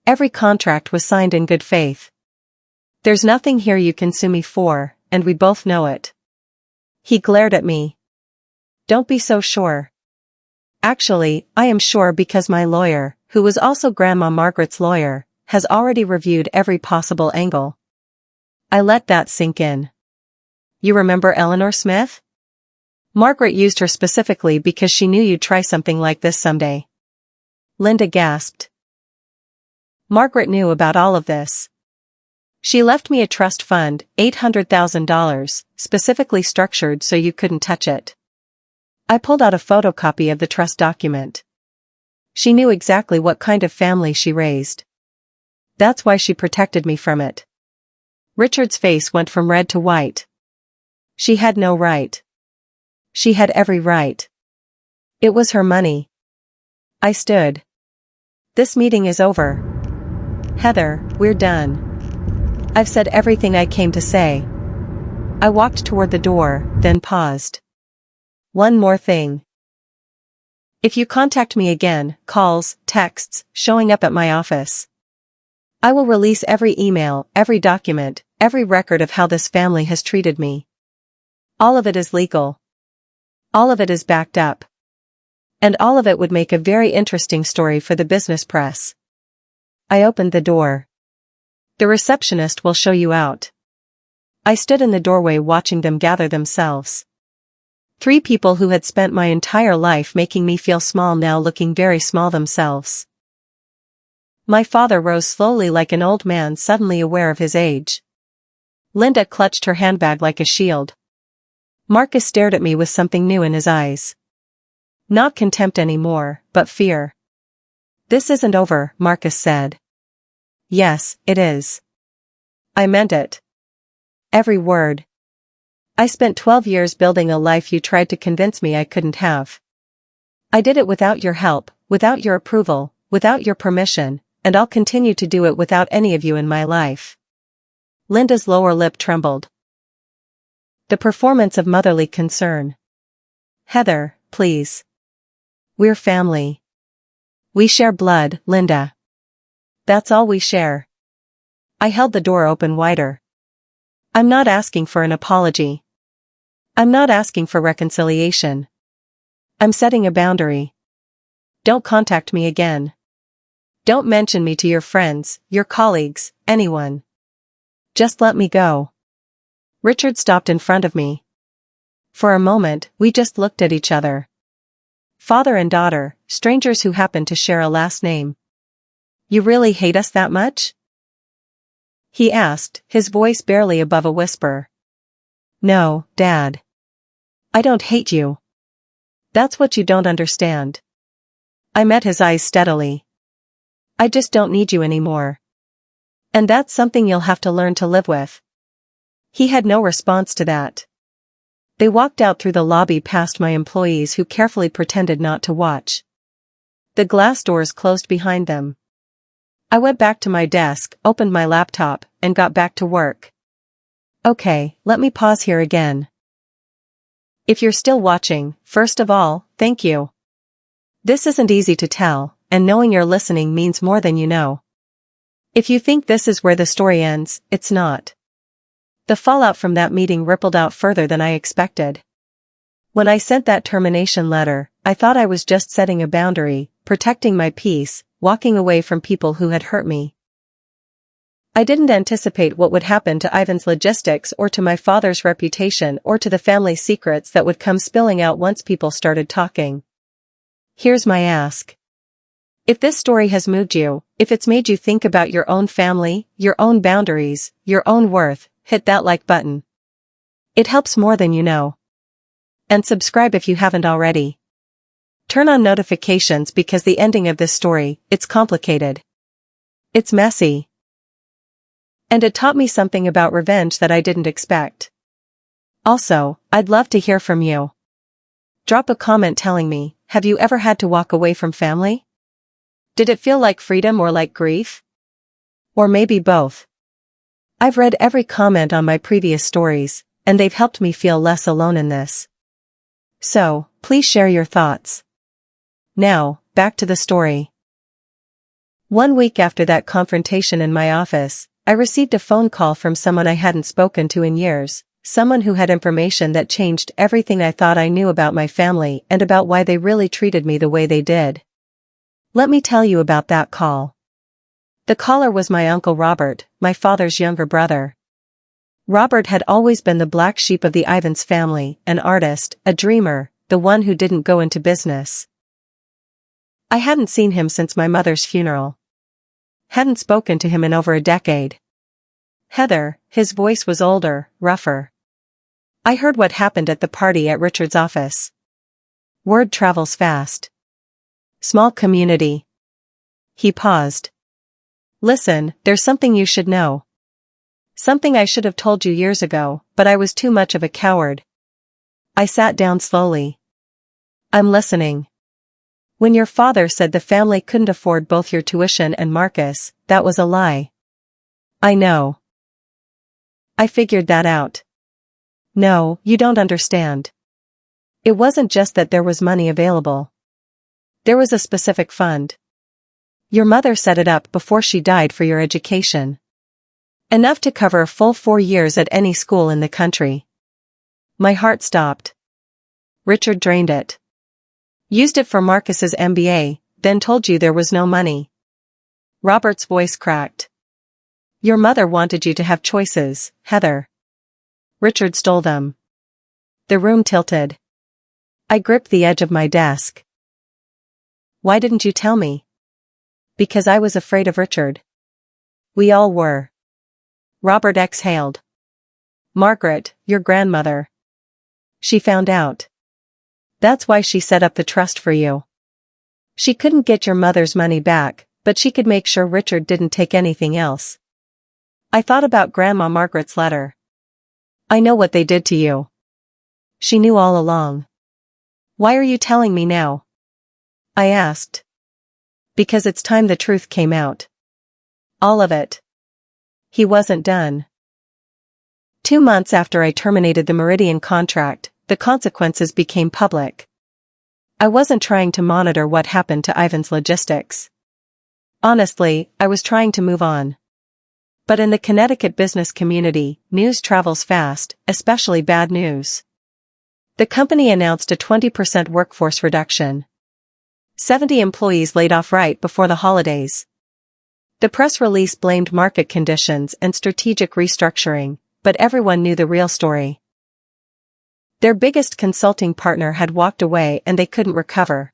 Every contract was signed in good faith. There's nothing here you can sue me for, and we both know it. He glared at me. Don't be so sure. Actually, I am sure because my lawyer, who was also Grandma Margaret's lawyer, has already reviewed every possible angle. I let that sink in. You remember Eleanor Smith? Margaret used her specifically because she knew you'd try something like this someday. Linda gasped. Margaret knew about all of this. She left me a trust fund, $800,000, specifically structured so you couldn't touch it. I pulled out a photocopy of the trust document. She knew exactly what kind of family she raised. That's why she protected me from it. Richard's face went from red to white. She had no right. She had every right. It was her money. I stood. This meeting is over. Heather, we're done. I've said everything I came to say. I walked toward the door, then paused. One more thing. If you contact me again, calls, texts, showing up at my office. I will release every email, every document, every record of how this family has treated me. All of it is legal. All of it is backed up. And all of it would make a very interesting story for the business press. I opened the door. The receptionist will show you out. I stood in the doorway watching them gather themselves. 3 people who had spent my entire life making me feel small now looking very small themselves. My father rose slowly like an old man suddenly aware of his age. Linda clutched her handbag like a shield. Marcus stared at me with something new in his eyes. Not contempt anymore, but fear. This isn't over, Marcus said. Yes, it is. I meant it. Every word. I spent 12 years building a life you tried to convince me I couldn't have. I did it without your help, without your approval, without your permission, and I'll continue to do it without any of you in my life. Linda's lower lip trembled. The performance of motherly concern. Heather, please. We're family. We share blood, Linda. That's all we share. I held the door open wider. I'm not asking for an apology. I'm not asking for reconciliation. I'm setting a boundary. Don't contact me again. Don't mention me to your friends, your colleagues, anyone. Just let me go. Richard stopped in front of me. For a moment, we just looked at each other. Father and daughter, strangers who happened to share a last name. You really hate us that much? He asked, his voice barely above a whisper. No, Dad. I don't hate you. That's what you don't understand. I met his eyes steadily. I just don't need you anymore. And that's something you'll have to learn to live with. He had no response to that. They walked out through the lobby past my employees who carefully pretended not to watch. The glass doors closed behind them. I went back to my desk, opened my laptop, and got back to work. Okay, let me pause here again. If you're still watching, first of all, thank you. This isn't easy to tell, and knowing you're listening means more than you know. If you think this is where the story ends, it's not. The fallout from that meeting rippled out further than I expected. When I sent that termination letter, I thought I was just setting a boundary, protecting my peace, walking away from people who had hurt me. I didn't anticipate what would happen to Ivan's logistics or to my father's reputation or to the family secrets that would come spilling out once people started talking. Here's my ask. If this story has moved you, if it's made you think about your own family, your own boundaries, your own worth, hit that like button. It helps more than you know. And subscribe if you haven't already. Turn on notifications because the ending of this story, it's complicated. It's messy. And it taught me something about revenge that I didn't expect. Also, I'd love to hear from you. Drop a comment telling me, have you ever had to walk away from family? Did it feel like freedom or like grief? Or maybe both. I've read every comment on my previous stories, and they've helped me feel less alone in this. So, please share your thoughts. Now, back to the story. 1 week after that confrontation in my office, I received a phone call from someone I hadn't spoken to in years, someone who had information that changed everything I thought I knew about my family and about why they really treated me the way they did. Let me tell you about that call. The caller was my Uncle Robert, my father's younger brother. Robert had always been the black sheep of the Ivans family, an artist, a dreamer, the one who didn't go into business. I hadn't seen him since my mother's funeral. Hadn't spoken to him in over a decade. Heather, his voice was older, rougher. I heard what happened at the party at Richard's office. Word travels fast. Small community. He paused. Listen, there's something you should know. Something I should have told you years ago, but I was too much of a coward. I sat down slowly. I'm listening. When your father said the family couldn't afford both your tuition and Marcus, that was a lie. I know. I figured that out. No, you don't understand. It wasn't just that there was money available. There was a specific fund. Your mother set it up before she died for your education. Enough to cover a full 4 years at any school in the country. My heart stopped. Richard drained it. Used it for Marcus's MBA, then told you there was no money. Robert's voice cracked. Your mother wanted you to have choices, Heather. Richard stole them. The room tilted. I gripped the edge of my desk. Why didn't you tell me? Because I was afraid of Richard. We all were. Robert exhaled. Margaret, your grandmother. She found out. That's why she set up the trust for you. She couldn't get your mother's money back, but she could make sure Richard didn't take anything else. I thought about Grandma Margaret's letter. I know what they did to you. She knew all along. Why are you telling me now? I asked. Because it's time the truth came out. All of it. He wasn't done. 2 months after I terminated the Meridian contract, the consequences became public. I wasn't trying to monitor what happened to Ivan's logistics. Honestly, I was trying to move on. But in the Connecticut business community, news travels fast, especially bad news. The company announced a 20% workforce reduction. 70 employees laid off right before the holidays. The press release blamed market conditions and strategic restructuring, but everyone knew the real story. Their biggest consulting partner had walked away and they couldn't recover.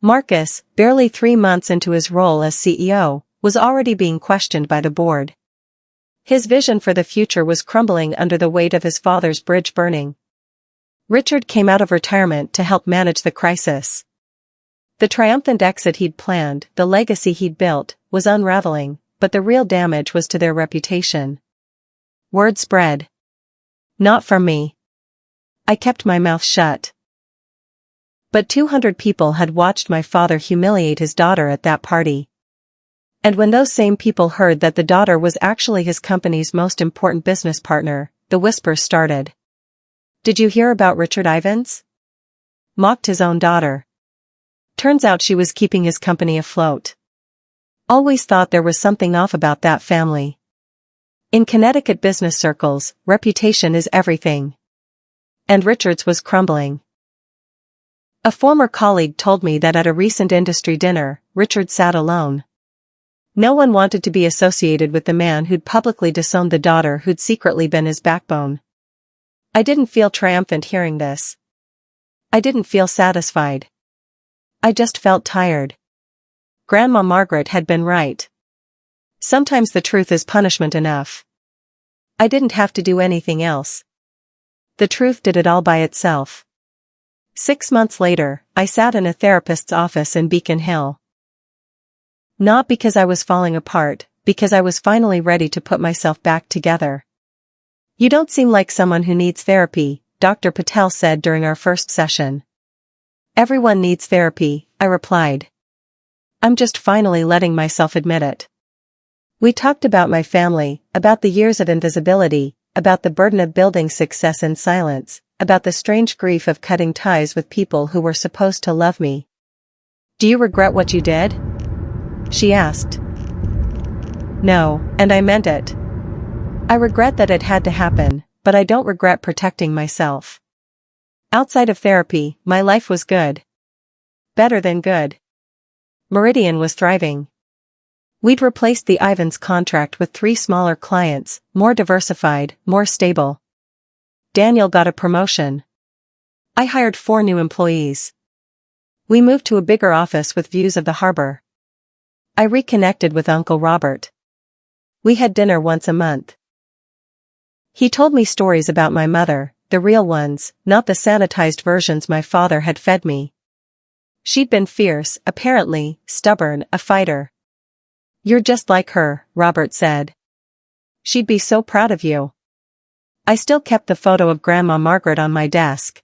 Marcus, barely 3 months into his role as CEO, was already being questioned by the board. His vision for the future was crumbling under the weight of his father's bridge burning. Richard came out of retirement to help manage the crisis. The triumphant exit he'd planned, the legacy he'd built, was unraveling, but the real damage was to their reputation. Word spread. Not from me. I kept my mouth shut. But 200 people had watched my father humiliate his daughter at that party. And when those same people heard that the daughter was actually his company's most important business partner, the whispers started. Did you hear about Richard Ivans? Mocked his own daughter. Turns out she was keeping his company afloat. Always thought there was something off about that family. In Connecticut business circles, reputation is everything. And Richard's was crumbling. A former colleague told me that at a recent industry dinner, Richard sat alone. No one wanted to be associated with the man who'd publicly disowned the daughter who'd secretly been his backbone. I didn't feel triumphant hearing this. I didn't feel satisfied. I just felt tired. Grandma Margaret had been right. Sometimes the truth is punishment enough. I didn't have to do anything else. The truth did it all by itself. 6 months later, I sat in a therapist's office in Beacon Hill. Not because I was falling apart, because I was finally ready to put myself back together. You don't seem like someone who needs therapy, Dr. Patel said during our first session. Everyone needs therapy, I replied. I'm just finally letting myself admit it. We talked about my family, about the years of invisibility, about the burden of building success in silence, about the strange grief of cutting ties with people who were supposed to love me. Do you regret what you did? She asked. No, and I meant it. I regret that it had to happen, but I don't regret protecting myself. Outside of therapy, my life was good. Better than good. Meridian was thriving. We'd replaced the Ivans contract with 3 smaller clients, more diversified, more stable. Daniel got a promotion. I hired 4 new employees. We moved to a bigger office with views of the harbor. I reconnected with Uncle Robert. We had dinner once a month. He told me stories about my mother, the real ones, not the sanitized versions my father had fed me. She'd been fierce, apparently, stubborn, a fighter. You're just like her, Robert said. She'd be so proud of you. I still kept the photo of Grandma Margaret on my desk.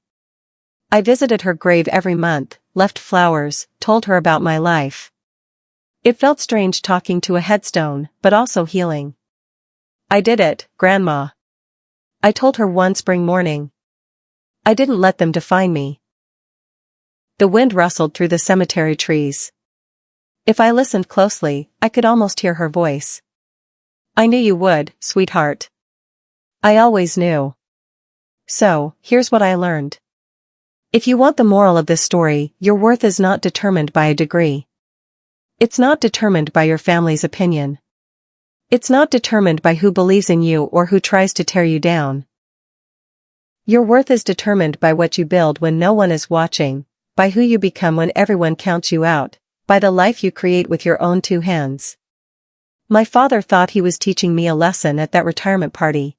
I visited her grave every month, left flowers, told her about my life. It felt strange talking to a headstone, but also healing. I did it, Grandma. I told her one spring morning. I didn't let them define me. The wind rustled through the cemetery trees. If I listened closely, I could almost hear her voice. I knew you would, sweetheart. I always knew. So, here's what I learned. If you want the moral of this story, your worth is not determined by a degree. It's not determined by your family's opinion. It's not determined by who believes in you or who tries to tear you down. Your worth is determined by what you build when no one is watching, by who you become when everyone counts you out, by the life you create with your own 2 hands. My father thought he was teaching me a lesson at that retirement party.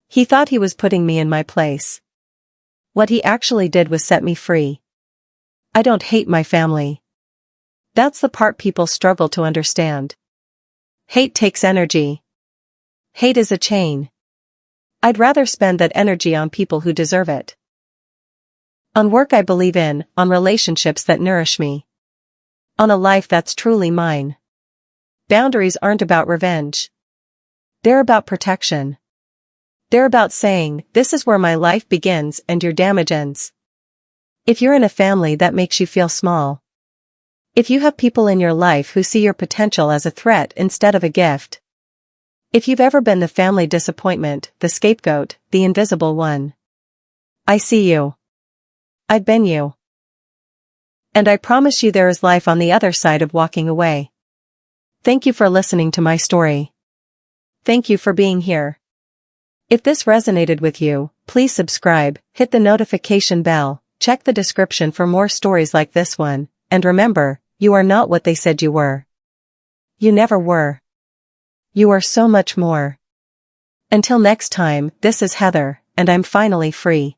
He thought he was putting me in my place. What he actually did was set me free. I don't hate my family. That's the part people struggle to understand. Hate takes energy. Hate is a chain. I'd rather spend that energy on people who deserve it. On work I believe in, on relationships that nourish me. On a life that's truly mine. Boundaries aren't about revenge. They're about protection. They're about saying, this is where my life begins and your damage ends. If you're in a family that makes you feel small. If you have people in your life who see your potential as a threat instead of a gift. If you've ever been the family disappointment, the scapegoat, the invisible one. I see you. I've been you. And I promise you there is life on the other side of walking away. Thank you for listening to my story. Thank you for being here. If this resonated with you, please subscribe, hit the notification bell, check the description for more stories like this one, and remember, you are not what they said you were. You never were. You are so much more. Until next time, this is Heather, and I'm finally free.